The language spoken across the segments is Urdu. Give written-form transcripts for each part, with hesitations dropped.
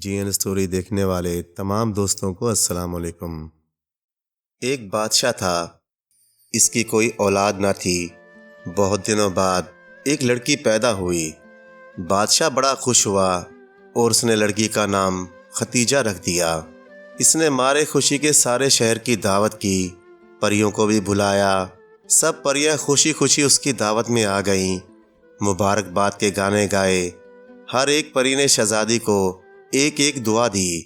جی این اسٹوری دیکھنے والے تمام دوستوں کو السلام علیکم۔ ایک بادشاہ تھا، اس کی کوئی اولاد نہ تھی۔ بہت دنوں بعد ایک لڑکی پیدا ہوئی۔ بادشاہ بڑا خوش ہوا اور اس نے لڑکی کا نام ختیجہ رکھ دیا۔ اس نے مارے خوشی کے سارے شہر کی دعوت کی، پریوں کو بھی بلایا۔ سب پریاں خوشی خوشی اس کی دعوت میں آ گئیں، مبارکباد کے گانے گائے۔ ہر ایک پری نے شہزادی کو ایک ایک دعا دی۔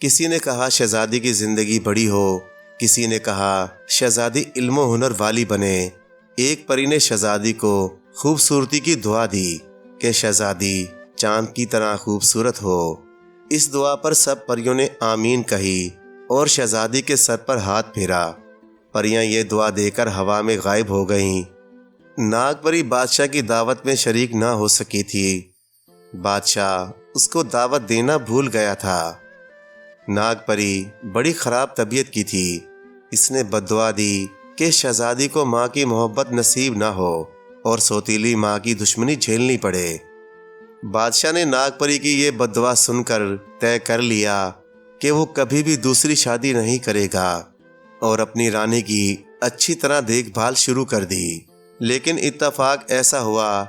کسی نے کہا شہزادی کی زندگی بڑی ہو، کسی نے کہا شہزادی علم و ہنر والی بنے۔ ایک پری نے شہزادی کو خوبصورتی کی دعا دی کہ شہزادی چاند کی طرح خوبصورت ہو۔ اس دعا پر سب پریوں نے آمین کہی اور شہزادی کے سر پر ہاتھ پھیرا۔ پریاں یہ دعا دے کر ہوا میں غائب ہو گئیں۔ ناگ پری بادشاہ کی دعوت میں شریک نہ ہو سکی تھی۔ بادشاہ اس کو دعوت دینا بھول گیا تھا۔ ناگ پری بڑی خراب طبیعت کی تھی۔ اس نے بددعا دی کہ شہزادی کو ماں کی محبت نصیب نہ ہو اور سوتیلی ماں کی دشمنی جھیلنی پڑے۔ بادشاہ نے ناگ پری کی یہ بددعا سن کر طے کر لیا کہ وہ کبھی بھی دوسری شادی نہیں کرے گا اور اپنی رانی کی اچھی طرح دیکھ بھال شروع کر دی۔ لیکن اتفاق ایسا ہوا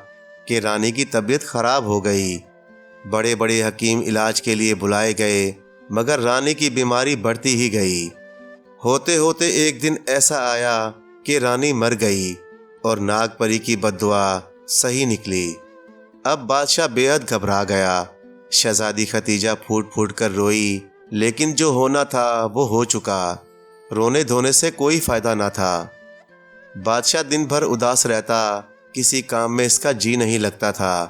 کہ رانی کی طبیعت خراب ہو گئی۔ بڑے بڑے حکیم علاج کے لیے بلائے گئے، مگر رانی کی بیماری بڑھتی ہی گئی۔ ہوتے ہوتے ایک دن ایسا آیا کہ رانی مر گئی اور ناگ پری کی بددعا صحیح نکلی۔ اب بادشاہ بے حد گھبرا گیا۔ شہزادی ختیجہ پھوٹ پھوٹ کر روئی، لیکن جو ہونا تھا وہ ہو چکا۔ رونے دھونے سے کوئی فائدہ نہ تھا۔ بادشاہ دن بھر اداس رہتا، کسی کام میں اس کا جی نہیں لگتا تھا۔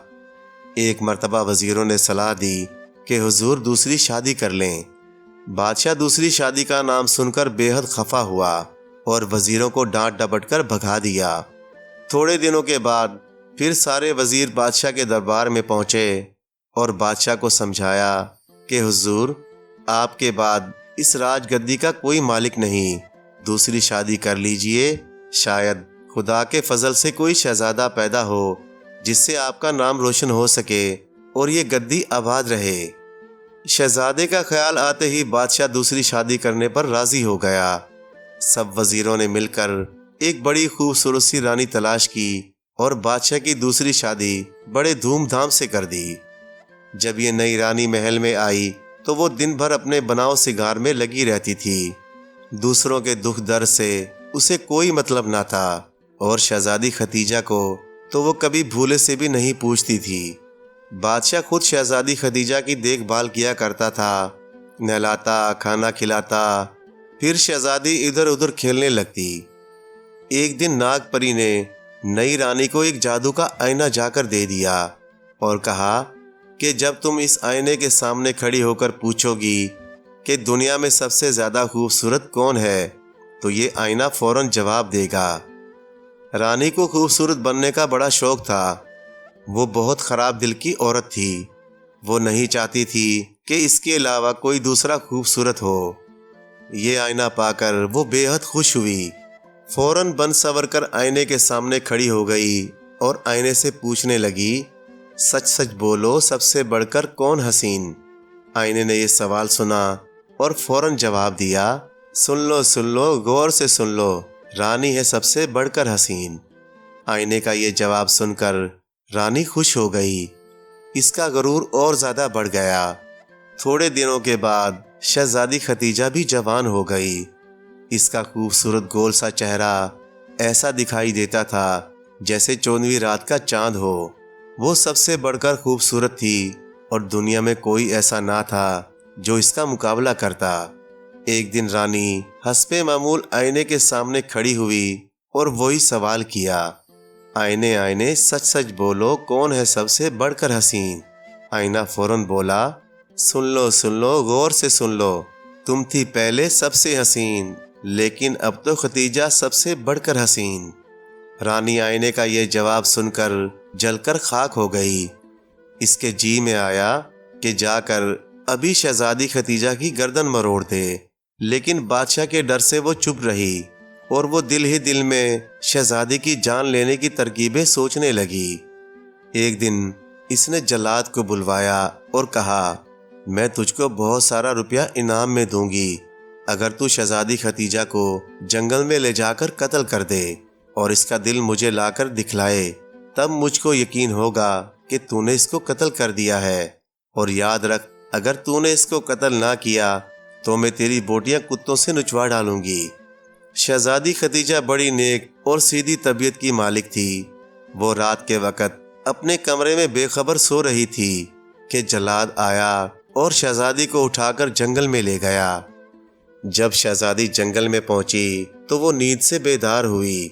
ایک مرتبہ وزیروں نے صلاح دی کہ حضور دوسری شادی کر لیں۔ بادشاہ دوسری شادی کا نام سن کر بے حد خفا ہوا اور وزیروں کو ڈانٹ ڈپٹ کر بھگا دیا۔ تھوڑے دنوں کے بعد پھر سارے وزیر بادشاہ کے دربار میں پہنچے اور بادشاہ کو سمجھایا کہ حضور آپ کے بعد اس راج گدی کا کوئی مالک نہیں، دوسری شادی کر لیجئے، شاید خدا کے فضل سے کوئی شہزادہ پیدا ہو جس سے آپ کا نام روشن ہو سکے اور یہ گدی آباد رہے۔ شہزادے کا خیال آتے ہی بادشاہ دوسری شادی کرنے پر راضی ہو گیا۔ سب وزیروں نے مل کر ایک بڑی خوبصورت سی رانی تلاش کی اور بادشاہ کی دوسری شادی بڑے دھوم دھام سے کر دی۔ جب یہ نئی رانی محل میں آئی تو وہ دن بھر اپنے بناؤ سنگار میں لگی رہتی تھی۔ دوسروں کے دکھ درد سے اسے کوئی مطلب نہ تھا اور شہزادی ختیجہ کو تو وہ کبھی بھولے سے بھی نہیں پوچھتی تھی۔ بادشاہ خود شہزادی ختیجہ کی دیکھ بھال کیا کرتا تھا، نہلاتا، کھانا کھلاتا، پھر شہزادی ادھر ادھر کھیلنے لگتی۔ ایک دن ناگ پری نے نئی رانی کو ایک جادو کا آئینہ جا کر دے دیا اور کہا کہ جب تم اس آئینے کے سامنے کھڑی ہو کر پوچھو گی کہ دنیا میں سب سے زیادہ خوبصورت کون ہے تو یہ آئینہ فوراً جواب دے گا۔ رانی کو خوبصورت بننے کا بڑا شوق تھا۔ وہ بہت خراب دل کی عورت تھی۔ وہ نہیں چاہتی تھی کہ اس کے علاوہ کوئی دوسرا خوبصورت ہو۔ یہ آئینہ پا کر وہ بے حد خوش ہوئی۔ فوراً بن سنور کر آئینے کے سامنے کھڑی ہو گئی اور آئینے سے پوچھنے لگی، سچ سچ بولو سب سے بڑھ کر کون حسین؟ آئینے نے یہ سوال سنا اور فوراً جواب دیا، سن لو غور سے سن لو، رانی ہے سب سے بڑھ کر حسین۔ آئینے کا یہ جواب سن کر رانی خوش ہو گئی۔ اس کا غرور اور زیادہ بڑھ گیا۔ تھوڑے دنوں کے بعد شہزادی ختیجہ بھی جوان ہو گئی۔ اس کا خوبصورت گول سا چہرہ ایسا دکھائی دیتا تھا جیسے 14ویں رات کا چاند ہو۔ وہ سب سے بڑھ کر خوبصورت تھی اور دنیا میں کوئی ایسا نہ تھا جو اس کا مقابلہ کرتا۔ ایک دن رانی حسب معمول آئینے کے سامنے کھڑی ہوئی اور وہی سوال کیا، آئینے سچ سچ بولو کون ہے سب سے بڑھ کر حسین؟ آئینہ فوراً بولا، سن لو غور سے سن لو، تم تھی پہلے سب سے حسین لیکن اب تو ختیجہ سب سے بڑھ کر حسین۔ رانی آئینے کا یہ جواب سن کر جل کر خاک ہو گئی۔ اس کے جی میں آیا کہ جا کر ابھی شہزادی ختیجہ کی گردن مروڑ دے، لیکن بادشاہ کے ڈر سے وہ چپ رہی اور وہ دل ہی دل میں شہزادی کی جان لینے کی ترکیبیں سوچنے لگی۔ ایک دن اس نے جلاد کو بلوایا اور کہا، میں تجھ کو بہت سارا روپیہ انعام میں دوں گی اگر تو شہزادی ختیجہ کو جنگل میں لے جا کر قتل کر دے اور اس کا دل مجھے لا کر دکھلائے، تب مجھ کو یقین ہوگا کہ تو نے اس کو قتل کر دیا ہے۔ اور یاد رکھ، اگر تو نے اس کو قتل نہ کیا تو میں تیری بوٹیاں کتوں سے نچوا ڈالوں گی۔ شہزادی ختیجہ بڑی نیک اور سیدھی طبیعت کی مالک تھی۔ وہ رات کے وقت اپنے کمرے میں بے خبر سو رہی تھی کہ جلاد آیا اور شہزادی کو اٹھا کر جنگل میں لے گیا۔ جب شہزادی جنگل میں پہنچی تو وہ نیند سے بیدار ہوئی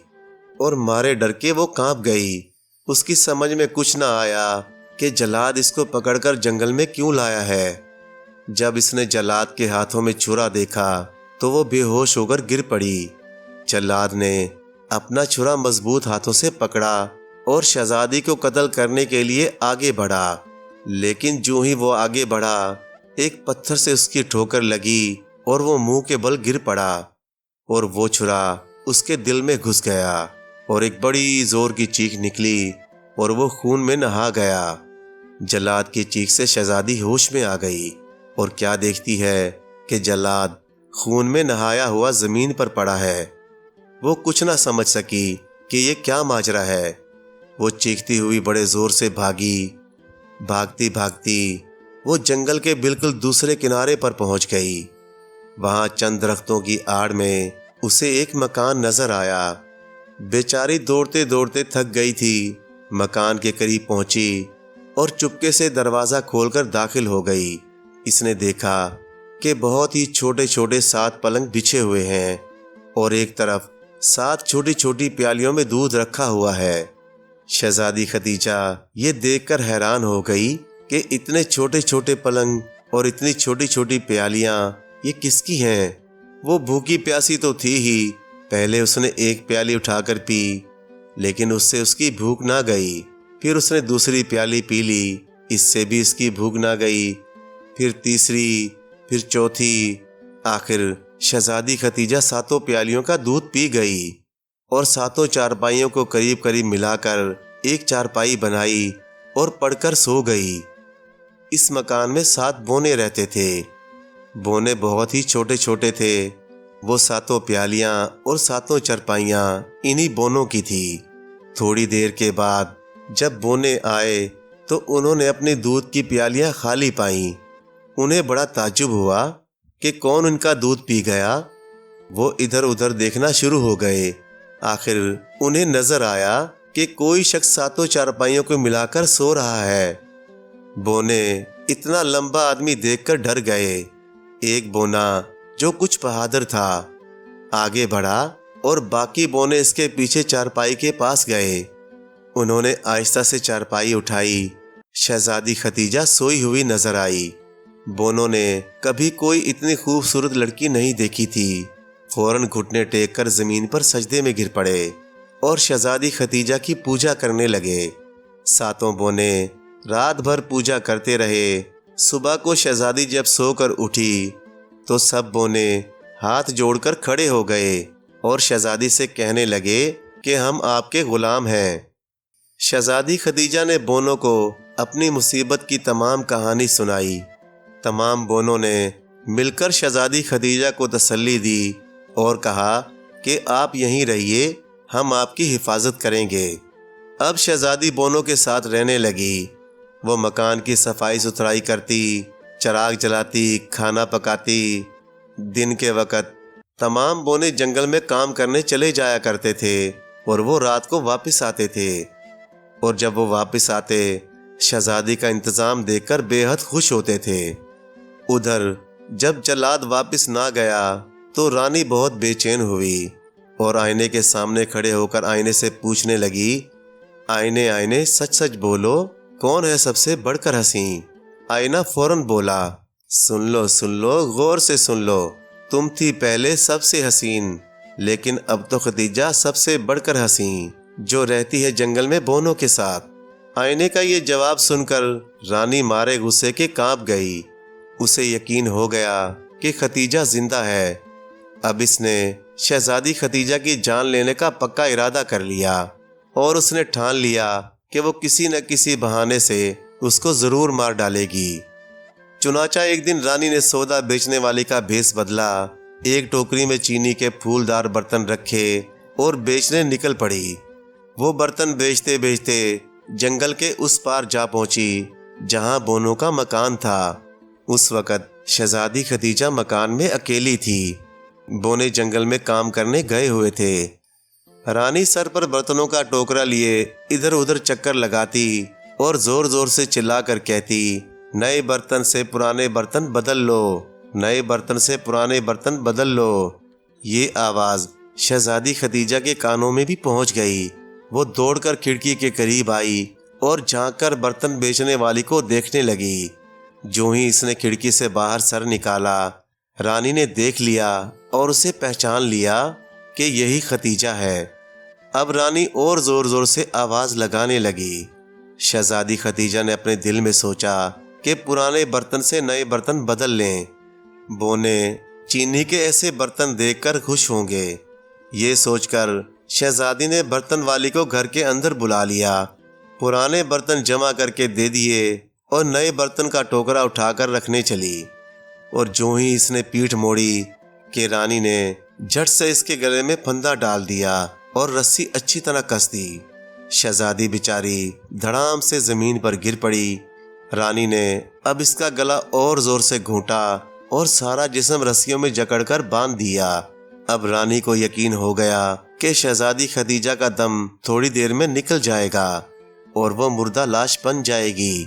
اور مارے ڈر کے وہ کانپ گئی۔ اس کی سمجھ میں کچھ نہ آیا کہ جلاد اس کو پکڑ کر جنگل میں کیوں لایا ہے۔ جب اس نے جلاد کے ہاتھوں میں چھرا دیکھا تو وہ بے ہوش ہو کر گر پڑی۔ جلاد نے اپنا چھرا مضبوط ہاتھوں سے پکڑا اور شہزادی کو قتل کرنے کے لیے آگے بڑھا، لیکن جو ہی وہ آگے بڑھا ایک پتھر سے اس کی ٹھوکر لگی اور وہ منہ کے بل گر پڑا اور وہ چھرا اس کے دل میں گھس گیا اور ایک بڑی زور کی چیخ نکلی اور وہ خون میں نہا گیا۔ جلاد کی چیخ سے شہزادی ہوش میں آ گئی اور کیا دیکھتی ہے کہ جلاد خون میں نہایا ہوا زمین پر پڑا ہے۔ وہ کچھ نہ سمجھ سکی کہ یہ کیا ماجرا ہے۔ وہ چیختی ہوئی بڑے زور سے بھاگی۔ بھاگتی بھاگتی وہ جنگل کے بالکل دوسرے کنارے پر پہنچ گئی۔ وہاں چند درختوں کی آڑ میں اسے ایک مکان نظر آیا۔ بیچاری دوڑتے دوڑتے تھک گئی تھی۔ مکان کے قریب پہنچی اور چپکے سے دروازہ کھول کر داخل ہو گئی۔ اس نے دیکھا کہ بہت ہی چھوٹے چھوٹے 7 پلنگ بچھے ہوئے ہیں اور ایک طرف 7 چھوٹی چھوٹی پیالیوں میں دودھ رکھا ہوا ہے۔ شہزادی ختیجہ یہ دیکھ کر حیران ہو گئی کہ اتنے چھوٹے چھوٹے پلنگ اور اتنی چھوٹی چھوٹی پیالیاں یہ کس کی ہیں؟ وہ بھوکی پیاسی تو تھی ہی۔ پہلے اس نے ایک پیالی اٹھا کر پی، لیکن اس سے اس کی بھوک نہ گئی۔ پھر اس نے دوسری پیالی پی لی، اس سے بھی اس کی بھوک نہ گئی۔ پھر تیسری، پھر چوتھی، آخر شہزادی ختیجہ 7 پیالیوں کا دودھ پی گئی اور 7 چارپائیوں کو قریب قریب ملا کر ایک چارپائی بنائی اور پڑھ کر سو گئی۔ اس مکان میں 7 بونے رہتے تھے۔ بونے بہت ہی چھوٹے چھوٹے تھے۔ وہ 7 پیالیاں اور 7 چارپائیاں انہی بونوں کی تھی۔ تھوڑی دیر کے بعد جب بونے آئے تو انہوں نے اپنی دودھ کی پیالیاں خالی پائیں۔ انہیں بڑا تعجب ہوا کہ کون ان کا دودھ پی گیا۔ وہ ادھر ادھر دیکھنا شروع ہو گئے۔ آخر انہیں نظر آیا کہ کوئی شخص 7 چارپائیوں کو ملا کر سو رہا ہے۔ بونے اتنا لمبا آدمی دیکھ کر ڈر گئے۔ ایک بونا جو کچھ بہادر تھا آگے بڑھا اور باقی بونے اس کے پیچھے چارپائی کے پاس گئے۔ انہوں نے آہستہ سے چارپائی اٹھائی۔ شہزادی ختیجہ سوئی ہوئی نظر آئی۔ بونوں نے کبھی کوئی اتنی خوبصورت لڑکی نہیں دیکھی تھی۔ فوراً گھٹنے ٹیک کر زمین پر سجدے میں گر پڑے اور شہزادی ختیجہ کی پوجا کرنے لگے۔ 7 بونے رات بھر پوجا کرتے رہے۔ صبح کو شہزادی جب سو کر اٹھی تو سب بونے ہاتھ جوڑ کر کھڑے ہو گئے اور شہزادی سے کہنے لگے کہ ہم آپ کے غلام ہیں۔ شہزادی ختیجہ نے بونوں کو اپنی مصیبت کی تمام کہانی سنائی۔ تمام بونوں نے مل کر شہزادی ختیجہ کو تسلی دی اور کہا کہ آپ یہیں رہیے، ہم آپ کی حفاظت کریں گے۔ اب شہزادی بونوں کے ساتھ رہنے لگی۔ وہ مکان کی صفائی ستھرائی کرتی، چراغ جلاتی، کھانا پکاتی۔ دن کے وقت تمام بونے جنگل میں کام کرنے چلے جایا کرتے تھے اور وہ رات کو واپس آتے تھے، اور جب وہ واپس آتے شہزادی کا انتظام دیکھ کر بے حد خوش ہوتے تھے۔ ادھر جب جلاد واپس نہ گیا تو رانی بہت بے چین ہوئی اور آئینے کے سامنے کھڑے ہو کر آئینے سے پوچھنے لگی، آئینے آئینے سچ سچ بولو، کون ہے سب سے بڑھ کر حسین؟ آئینہ فوراً بولا، سن لو غور سے سن لو، تم تھی پہلے سب سے حسین، لیکن اب تو ختیجہ سب سے بڑھ کر حسین جو رہتی ہے جنگل میں بونوں کے ساتھ۔ آئینے کا یہ جواب سن کر رانی مارے غصے کے کانپ گئی۔ اسے یقین ہو گیا کہ ختیجہ زندہ ہے۔ اب اس نے شہزادی ختیجہ کی جان لینے کا پکا ارادہ کر لیا اور اس نے ٹھان لیا کہ وہ کسی نہ کسی بہانے سے اس کو ضرور مار ڈالے گی۔ چنانچہ ایک دن رانی نے سودا بیچنے والی کا بھیس بدلا، ایک ٹوکری میں چینی کے پھولدار برتن رکھے اور بیچنے نکل پڑی۔ وہ برتن بیچتے بیچتے جنگل کے اس پار جا پہنچی جہاں بونو کا مکان تھا۔ اس وقت شہزادی خدیجہ مکان میں اکیلی تھی۔ بونے جنگل میں کام کرنے گئے ہوئے تھے۔ رانی سر پر برتنوں کا ٹوکرا لیے ادھر ادھر چکر لگاتی اور زور زور سے چلا کر کہتی، نئے برتن سے پرانے برتن بدل لو، نئے برتن سے پرانے برتن بدل لو۔ یہ آواز شہزادی خدیجہ کے کانوں میں بھی پہنچ گئی۔ وہ دوڑ کر کھڑکی کے قریب آئی اور جھانک کر برتن بیچنے والی کو دیکھنے لگی۔ جو ہی اس نے کھڑکی سے باہر سر نکالا، رانی نے دیکھ لیا اور اسے پہچان لیا کہ یہی خدیجہ ہے۔ اب رانی اور زور زور سے آواز لگانے لگی۔ شہزادی خدیجہ نے اپنے دل میں سوچا کہ پرانے برتن سے نئے برتن بدل لیں۔ بونے چینی کے ایسے برتن دیکھ کر خوش ہوں گے۔ یہ سوچ کر شہزادی نے برتن والی کو گھر کے اندر بلا لیا، پرانے برتن جمع کر کے دے دیے اور نئے برتن کا ٹوکرا اٹھا کر رکھنے چلی۔ اور جو ہی اس نے پیٹھ موڑی کہ رانی نے جھٹ سے اس کے گلے میں پھندا ڈال دیا اور رسی اچھی طرح کس دی۔ شہزادی بیچاری دھڑام سے زمین پر گر پڑی۔ رانی نے اب اس کا گلا اور زور سے گھونٹا اور سارا جسم رسیوں میں جکڑ کر باندھ دیا۔ اب رانی کو یقین ہو گیا کہ شہزادی خدیجہ کا دم تھوڑی دیر میں نکل جائے گا اور وہ مردہ لاش بن جائے گی۔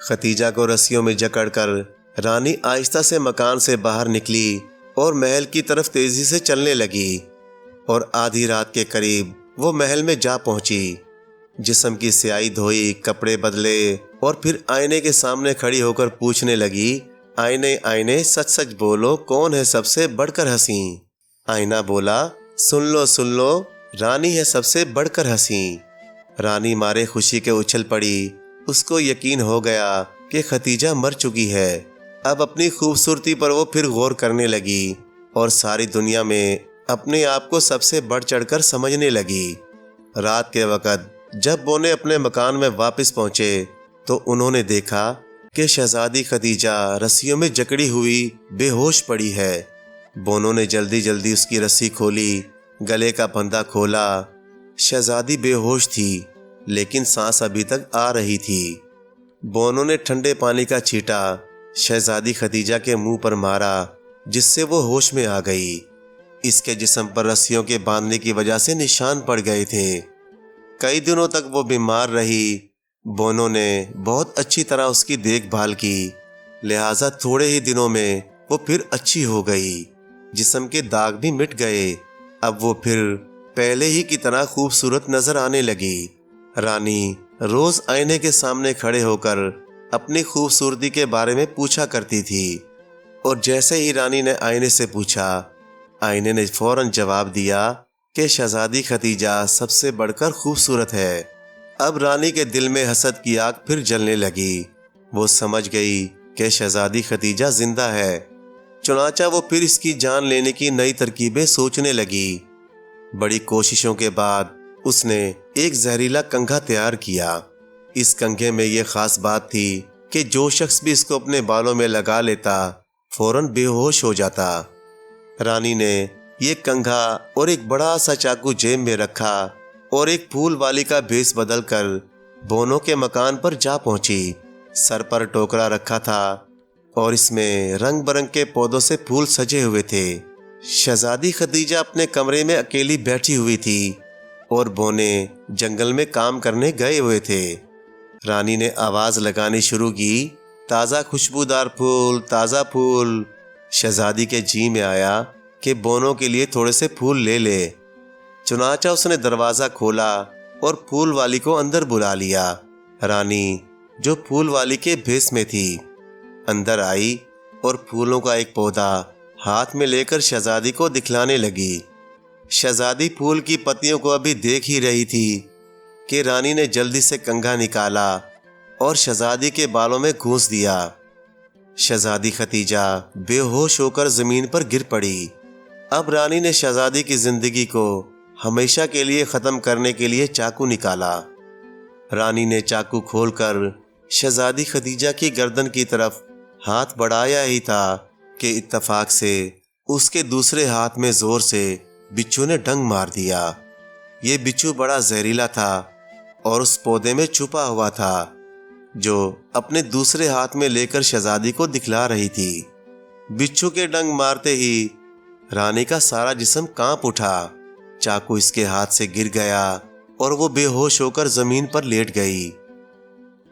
خدیجہ کو رسیوں میں جکڑ کر رانی آہستہ سے مکان سے باہر نکلی اور محل کی طرف تیزی سے چلنے لگی، اور آدھی رات کے قریب وہ محل میں جا پہنچی۔ جسم کی سیاہی دھوئی، کپڑے بدلے اور پھر آئینے کے سامنے کھڑی ہو کر پوچھنے لگی، آئینے آئینے سچ سچ بولو، کون ہے سب سے بڑھ کر حسین؟ آئینہ بولا، سن لو رانی ہے سب سے بڑھ کر حسین۔ رانی مارے خوشی کے اچھل پڑی۔ اس کو یقین ہو گیا کہ خدیجہ مر چکی ہے۔ اب اپنی خوبصورتی پر وہ پھر غور کرنے لگی اور ساری دنیا میں اپنے آپ کو سب سے بڑھ چڑھ کر سمجھنے لگی۔ رات کے وقت جب بونے اپنے مکان میں واپس پہنچے تو انہوں نے دیکھا کہ شہزادی خدیجہ رسیوں میں جکڑی ہوئی بے ہوش پڑی ہے۔ بونوں نے جلدی جلدی اس کی رسی کھولی، گلے کا پھندا کھولا۔ شہزادی بے ہوش تھی لیکن سانس ابھی تک آ رہی تھی۔ بونوں نے ٹھنڈے پانی کا چھیٹا شہزادی خدیجہ کے منہ پر مارا، جس سے وہ ہوش میں آ گئی۔ اس کے جسم پر رسیوں کے باندھنے کی وجہ سے نشان پڑ گئے تھے۔ کئی دنوں تک وہ بیمار رہی۔ بونوں نے بہت اچھی طرح اس کی دیکھ بھال کی، لہٰذا تھوڑے ہی دنوں میں وہ پھر اچھی ہو گئی۔ جسم کے داغ بھی مٹ گئے۔ اب وہ پھر پہلے ہی کی طرح خوبصورت نظر آنے لگی۔ رانی روز آئینے کے سامنے کھڑے ہو کر اپنی خوبصورتی کے بارے میں پوچھا کرتی تھی، اور جیسے ہی رانی نے آئینے سے پوچھا، آئینے نے فوراً جواب دیا کہ شہزادی خدیجہ سب سے بڑھ کر خوبصورت ہے۔ اب رانی کے دل میں حسد کی آگ پھر جلنے لگی۔ وہ سمجھ گئی کہ شہزادی خدیجہ زندہ ہے، چنانچہ وہ پھر اس کی جان لینے کی نئی ترکیبیں سوچنے لگی۔ بڑی کوششوں کے بعد اس نے ایک زہریلا کنگھا تیار کیا۔ اس کنگھے میں یہ خاص بات تھی کہ جو شخص بھی اس کو اپنے بالوں میں لگا لیتا فوراً بے ہوش ہو جاتا۔ رانی نے یہ کنگھا اور ایک بڑا سا چاقو جیب میں رکھا اور ایک پھول والی کا بھیس بدل کر بونوں کے مکان پر جا پہنچی۔ سر پر ٹوکرا رکھا تھا اور اس میں رنگ برنگ کے پودوں سے پھول سجے ہوئے تھے۔ شہزادی خدیجہ اپنے کمرے میں اکیلی بیٹھی ہوئی تھی اور بونے جنگل میں کام کرنے گئے ہوئے تھے۔ رانی نے آواز لگانی شروع کی، تازہ خوشبودار پھول، تازہ پھول۔ شہزادی کے جی میں آیا کہ بونوں کے لیے تھوڑے سے پھول لے لے۔ چنانچہ اس نے دروازہ کھولا اور پھول والی کو اندر بلا لیا۔ رانی جو پھول والی کے بھیس میں تھی اندر آئی اور پھولوں کا ایک پودا ہاتھ میں لے کر شہزادی کو دکھلانے لگی۔ شہزادی پھول کی پتیوں کو ابھی دیکھ ہی رہی تھی کہ رانی نے جلدی سے کنگھا نکالا اور شہزادی کے بالوں میں گھونس دیا۔ شہزادی خدیجہ بے ہوش ہو کر زمین پر گر پڑی۔ اب رانی نے شہزادی کی زندگی کو ہمیشہ کے لیے ختم کرنے کے لیے چاقو نکالا۔ رانی نے چاقو کھول کر شہزادی خدیجہ کی گردن کی طرف ہاتھ بڑھایا ہی تھا کہ اتفاق سے اس کے دوسرے ہاتھ میں زور سے بچھو نے ڈنگ مار دیا۔ یہ بچھو بڑا زہریلا تھا اور اس پودے میں چھپا ہوا تھا جو اپنے دوسرے ہاتھ میں لے کر شہزادی کو دکھلا رہی تھی۔ بچھو کے ڈنگ مارتے ہی رانی کا سارا جسم کانپ اٹھا، چاقو اس کے ہاتھ سے گر گیا اور وہ بے ہوش ہو کر زمین پر لیٹ گئی۔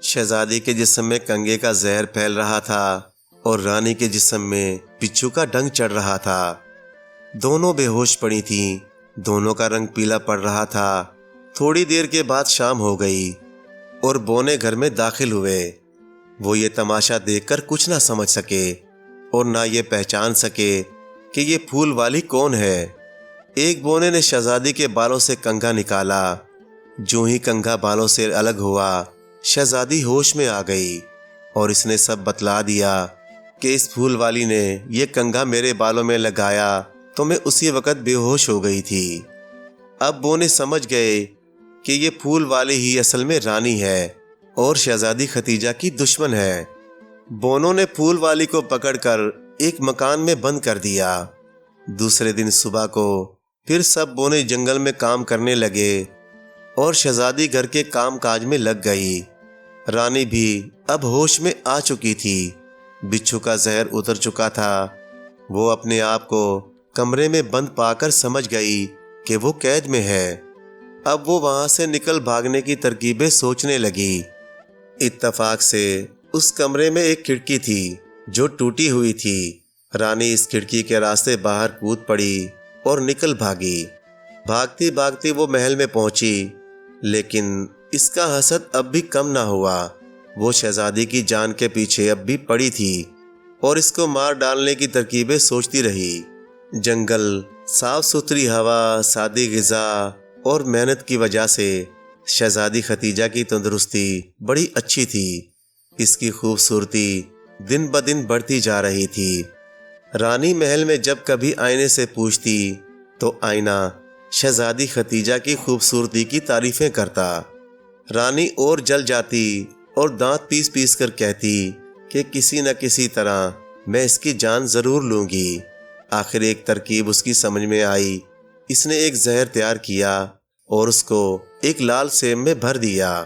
شہزادی کے جسم میں کنگے کا زہر پھیل رہا تھا اور رانی کے جسم میں بچھو کا ڈنگ چڑھ رہا تھا۔ دونوں بے ہوش پڑی تھیں، دونوں کا رنگ پیلا پڑ رہا تھا۔ تھوڑی دیر کے بعد شام ہو گئی اور بونے گھر میں داخل ہوئے۔ وہ یہ تماشا دیکھ کر کچھ نہ سمجھ سکے اور نہ یہ پہچان سکے کہ یہ پھول والی کون ہے۔ ایک بونے نے شہزادی کے بالوں سے کنگھا نکالا۔ جو ہی کنگھا بالوں سے الگ ہوا، شہزادی ہوش میں آ گئی اور اس نے سب بتلا دیا کہ اس پھول والی نے یہ کنگھا میرے بالوں میں لگایا تو میں اسی وقت بے ہوش ہو گئی تھی۔ اب بونے سمجھ گئے کہ یہ پھول والی ہی اصل میں رانی ہے اور شہزادی ختیجہ کی دشمن ہے۔ بونوں نے پھول والی کو پکڑ کر ایک مکان میں بند کر دیا۔ دوسرے دن صبح کو پھر سب بونے جنگل میں کام کرنے لگے اور شہزادی گھر کے کام کاج میں لگ گئی۔ رانی بھی اب ہوش میں آ چکی تھی، بچھو کا زہر اتر چکا تھا۔ وہ اپنے آپ کو کمرے میں بند پا کر سمجھ گئی کہ وہ قید میں ہے۔ اب وہ وہاں سے نکل بھاگنے کی ترکیبیں سوچنے لگی۔ اتفاق سے اس کمرے میں ایک کھڑکی تھی جو ٹوٹی ہوئی تھی۔ رانی اس کھڑکی کے راستے باہر کود پڑی اور نکل بھاگی۔ بھاگتی بھاگتی وہ محل میں پہنچی، لیکن اس کا حسد اب بھی کم نہ ہوا۔ وہ شہزادی کی جان کے پیچھے اب بھی پڑی تھی اور اس کو مار ڈالنے کی ترکیبیں سوچتی رہی۔ جنگل، صاف ستھری ہوا، سادی غذا اور محنت کی وجہ سے شہزادی ختیجہ کی تندرستی بڑی اچھی تھی۔ اس کی خوبصورتی دن بدن بڑھتی جا رہی تھی۔ رانی محل میں جب کبھی آئینے سے پوچھتی تو آئینہ شہزادی ختیجہ کی خوبصورتی کی تعریفیں کرتا۔ رانی اور جل جاتی اور دانت پیس پیس کر کہتی کہ کسی نہ کسی طرح میں اس کی جان ضرور لوں گی۔ آخر ایک ترکیب اس کی سمجھ میں آئی۔ اس نے ایک زہر تیار کیا اور اس کو ایک لال سیب میں بھر دیا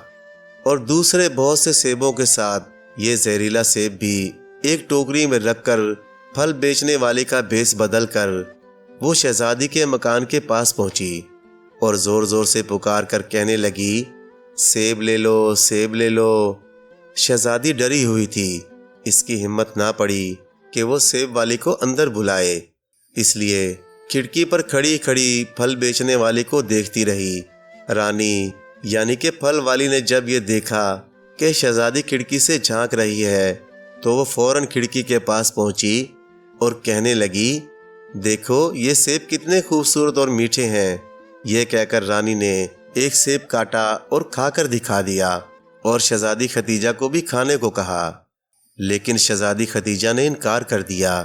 اور دوسرے بہت سے سیبوں کے ساتھ یہ زہریلا سیب بھی ایک ٹوکری میں رکھ کر پھل بیچنے والے کا بھیس بدل کر وہ شہزادی کے مکان کے پاس پہنچی اور زور زور سے پکار کر کہنے لگی، سیب لے لو، سیب لے لو۔ شہزادی ڈری ہوئی تھی، اس کی ہمت نہ پڑی کہ وہ سیب والی کو اندر بلائے، اس لیے کھڑکی پر کھڑی کھڑی پھل بیچنے والے کو دیکھتی رہی۔ رانی یعنی کہ پھل والی نے جب یہ دیکھا کہ شہزادی کھڑکی سے جھانک رہی ہے تو وہ فوراً کھڑکی کے پاس پہنچی اور کہنے لگی، دیکھو یہ سیب کتنے خوبصورت اور میٹھے ہیں۔ یہ کہہ کر رانی نے ایک سیب کاٹا اور کھا کر دکھا دیا اور شہزادی ختیجہ کو بھی کھانے کو کہا، لیکن شہزادی ختیجہ نے انکار کر دیا۔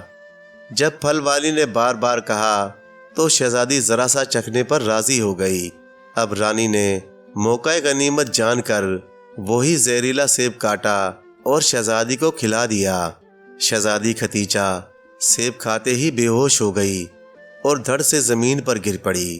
جب پھل والی نے بار بار کہا تو شہزادی ذرا سا چکھنے پر راضی ہو گئی۔ اب رانی نے موقع غنیمت جان کر وہی زہریلا سیب کاٹا اور شہزادی کو کھلا دیا۔ شہزادی ختیجہ سیب کھاتے ہی بے ہوش ہو گئی اور دھڑ سے زمین پر گر پڑی۔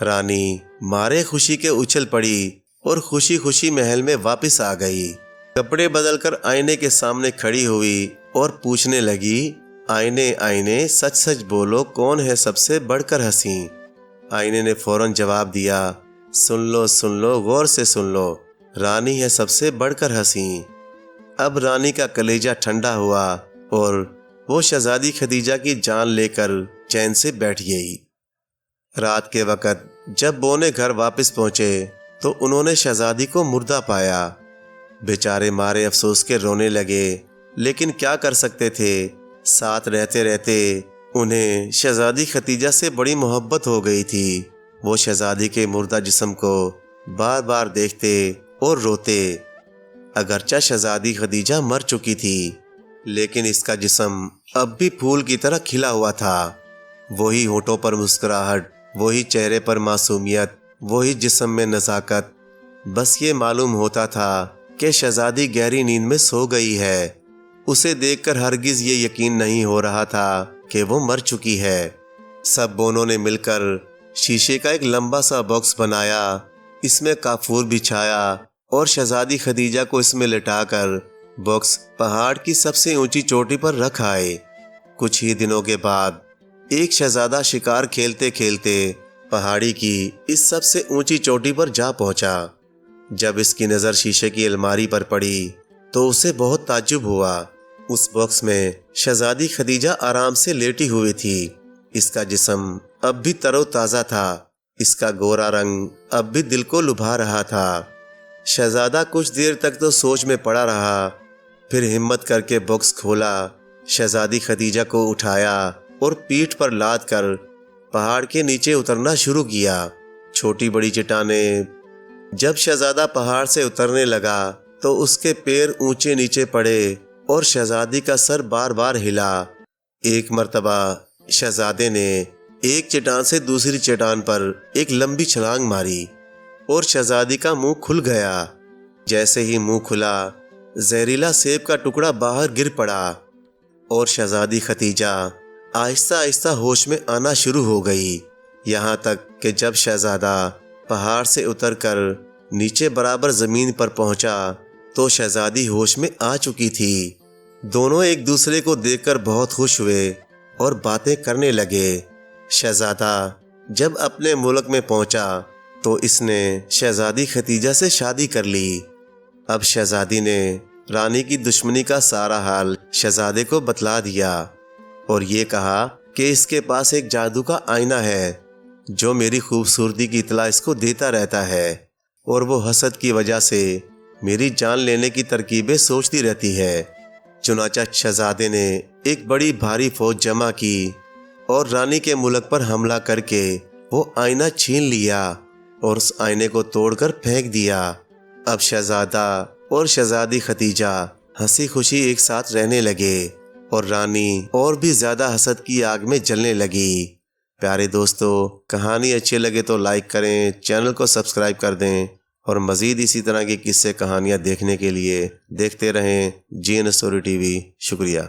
رانی مارے خوشی کے اچھل پڑی اور خوشی خوشی محل میں واپس آ گئی۔ کپڑے بدل کر آئینے کے سامنے کھڑی ہوئی اور پوچھنے لگی، آئینے آئینے سچ سچ بولو، کون ہے سب سے بڑھ کر حسین؟ آئینے نے فوراً جواب دیا، سن لو غور سے سن لو، رانی ہے سب سے بڑھ کر حسین۔ اب رانی کا کلیجہ ٹھنڈا ہوا اور وہ شہزادی ختیجہ کی جان لے کر چین سے بیٹھ گئی۔ رات کے وقت جب بونے گھر واپس پہنچے تو انہوں نے شہزادی کو مردہ پایا۔ بیچارے مارے افسوس کے رونے لگے، لیکن کیا کر سکتے تھے، ساتھ رہتے رہتے انہیں شہزادی ختیجہ سے بڑی محبت ہو گئی تھی۔ وہ شہزادی کے مردہ جسم کو بار بار دیکھتے اور روتے۔ اگرچہ شہزادی ختیجہ مر چکی تھی، لیکن اس کا جسم اب بھی پھول کی طرح کھلا ہوا تھا۔ وہی ہونٹوں پر مسکراہٹ، وہی چہرے پر معصومیت، وہی جسم میں نزاکت۔ بس یہ معلوم ہوتا تھا کہ شہزادی گہری نیند میں سو گئی ہے۔ اسے دیکھ کر ہرگز یہ یقین نہیں ہو رہا تھا کہ وہ مر چکی ہے۔ سب بونوں نے مل کر شیشے کا ایک لمبا سا باکس بنایا، اس میں کافور بچھایا اور شہزادی خدیجہ کو اس میں لٹا کر باکس پہاڑ کی سب سے اونچی چوٹی پر رکھ آئے۔ کچھ ہی دنوں کے بعد ایک شہزادہ شکار کھیلتے کھیلتے پہاڑی کی اس سب سے اونچی چوٹی پر جا پہنچا۔ جب اس کی نظر شیشے کی الماری پر پڑی تو اسے بہت تعجب ہوا۔ اس باکس میں شہزادی خدیجہ آرام سے لیٹی ہوئی تھی۔ اس کا جسم اب بھی تر و تازہ تھا، اس کا گورا رنگ اب بھی دل کو لبھا رہا تھا۔ شہزادہ کچھ دیر تک تو سوچ میں پڑا رہا، پھر ہمت کر کے باکس کھولا، شہزادی خدیجہ کو اٹھایا اور پیٹھ پر لاد کر پہاڑ کے نیچے اترنا شروع کیا۔ چھوٹی بڑی چٹانیں جب شہزادہ پہاڑ سے اترنے لگا تو اس کے پیر اونچے نیچے پڑے اور شہزادی کا سر بار بار ہلا۔ ایک مرتبہ شہزادے نے ایک چٹان سے دوسری چٹان پر ایک لمبی چھلانگ ماری اور شہزادی کا منہ کھل گیا۔ جیسے ہی منہ کھلا، زہریلا سیب کا ٹکڑا باہر گر پڑا اور شہزادی خدیجہ آہستہ آہستہ ہوش میں آنا شروع ہو گئی، یہاں تک کہ جب شہزادہ پہاڑ سے اتر کر نیچے برابر زمین پر پہنچا تو شہزادی ہوش میں آ چکی تھی۔ دونوں ایک دوسرے کو دیکھ کر بہت خوش ہوئے اور باتیں کرنے لگے۔ شہزادہ جب اپنے ملک میں پہنچا تو اس نے شہزادی خدیجہ سے شادی کر لی۔ اب شہزادی نے رانی کی دشمنی کا سارا حال شہزادے کو بتلا دیا اور یہ کہا کہ اس کے پاس ایک جادو کا آئینہ ہے جو میری خوبصورتی کی اطلاع اس کو دیتا رہتا ہے، اور وہ حسد کی وجہ سے میری جان لینے کی ترکیبیں سوچتی رہتی ہے۔ چنانچہ شہزادے نے ایک بڑی بھاری فوج جمع کی اور رانی کے ملک پر حملہ کر کے وہ آئینہ چھین لیا اور اس آئینے کو توڑ کر پھینک دیا۔ اب شہزادہ اور شہزادی خدیجہ ہنسی خوشی ایک ساتھ رہنے لگے اور رانی اور بھی زیادہ حسد کی آگ میں جلنے لگی۔ پیارے دوستو، کہانی اچھی لگے تو لائک کریں، چینل کو سبسکرائب کر دیں اور مزید اسی طرح کی قصے کہانیاں دیکھنے کے لیے دیکھتے رہیں جی این اسٹوری ٹی وی۔ شکریہ۔